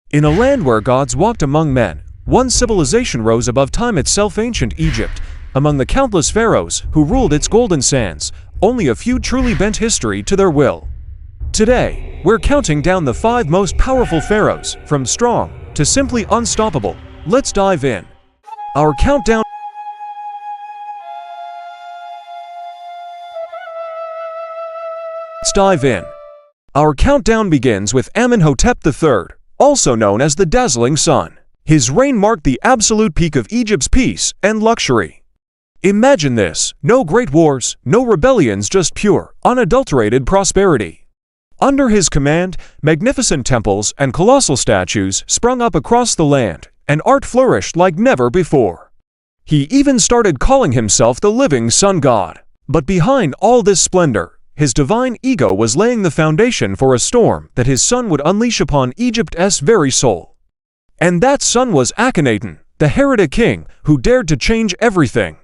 In a land where gods walked among men, one civilization rose above time itself: ancient Egypt. Among the countless pharaohs who ruled its golden sands, only a few truly bent history to their will. Today, we're counting down the 5 most powerful pharaohs, from strong to simply unstoppable. Let's dive in. Our countdown. Let's dive in. Our countdown begins with Amenhotep III, also known as the Dazzling Sun. His reign marked the absolute peak of Egypt's peace and luxury. Imagine this: no great wars, no rebellions, just pure, unadulterated prosperity. Under his command, magnificent temples and colossal statues sprung up across the land, and art flourished like never before. He even started calling himself the living sun god. But behind all this splendor, his divine ego was laying the foundation for a storm that his son would unleash upon Egypt's very soul. And that son was Akhenaten, the heretic king who dared to change everything.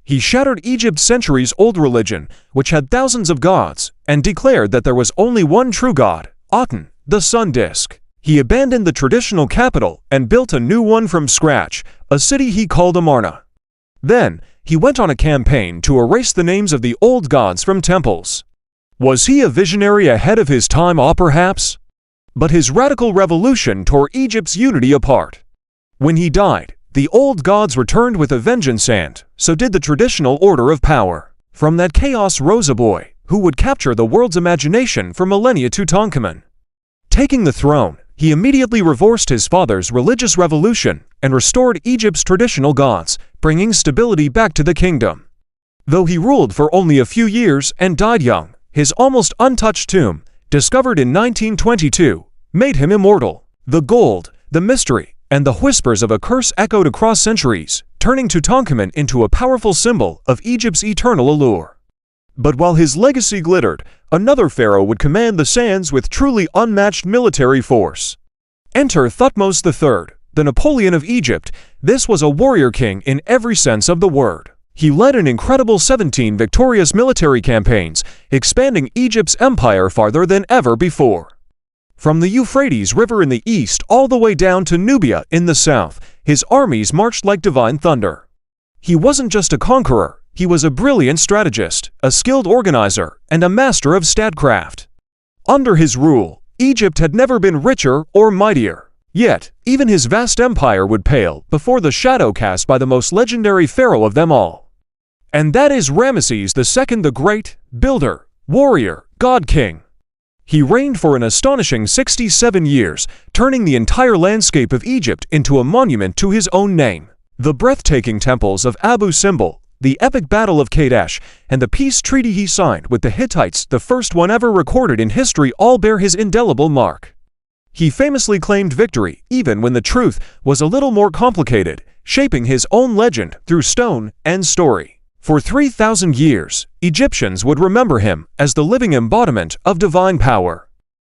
He shattered Egypt's centuries-old religion, which had thousands of gods, and declared that there was only one true god, Aten, the sun disk. He abandoned the traditional capital and built a new one from scratch, a city he called Amarna. Then, he went on a campaign to erase the names of the old gods from temples. Was he a visionary ahead of his time? Perhaps? But his radical revolution tore Egypt's unity apart. When he died, the old gods returned with a vengeance, and so did the traditional order of power. From that chaos rose a boy who would capture the world's imagination for millennia: Tutankhamun. Taking the throne, he immediately reversed his father's religious revolution and restored Egypt's traditional gods, bringing stability back to the kingdom. Though he ruled for only a few years and died young, his almost untouched tomb, discovered in 1922, made him immortal. The gold, the mystery, and the whispers of a curse echoed across centuries, turning Tutankhamun into a powerful symbol of Egypt's eternal allure. But while his legacy glittered, another pharaoh would command the sands with truly unmatched military force. Enter Thutmose III, the Napoleon of Egypt. This was a warrior king in every sense of the word. He led an incredible 17 victorious military campaigns, expanding Egypt's empire farther than ever before. From the Euphrates River in the east all the way down to Nubia in the south, his armies marched like divine thunder. He wasn't just a conqueror, he was a brilliant strategist, a skilled organizer, and a master of statecraft. Under his rule, Egypt had never been richer or mightier. Yet, even his vast empire would pale before the shadow cast by the most legendary pharaoh of them all. And that is Ramesses II, the great, builder, warrior, god-king. He reigned for an astonishing 67 years, turning the entire landscape of Egypt into a monument to his own name. The breathtaking temples of Abu Simbel, the epic Battle of Kadesh, and the peace treaty he signed with the Hittites, the first one ever recorded in history, all bear his indelible mark. He famously claimed victory even when the truth was a little more complicated, shaping his own legend through stone and story. For 3,000 years, Egyptians would remember him as the living embodiment of divine power.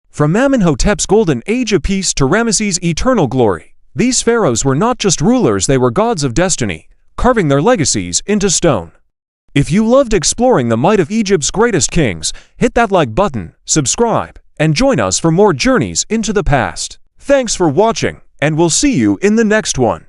From Amenhotep's golden age of peace to Ramesses' eternal glory, these pharaohs were not just rulers, they were gods of destiny, carving their legacies into stone. If you loved exploring the might of Egypt's greatest kings, hit that like button, subscribe, and join us for more journeys into the past. Thanks for watching, and we'll see you in the next one.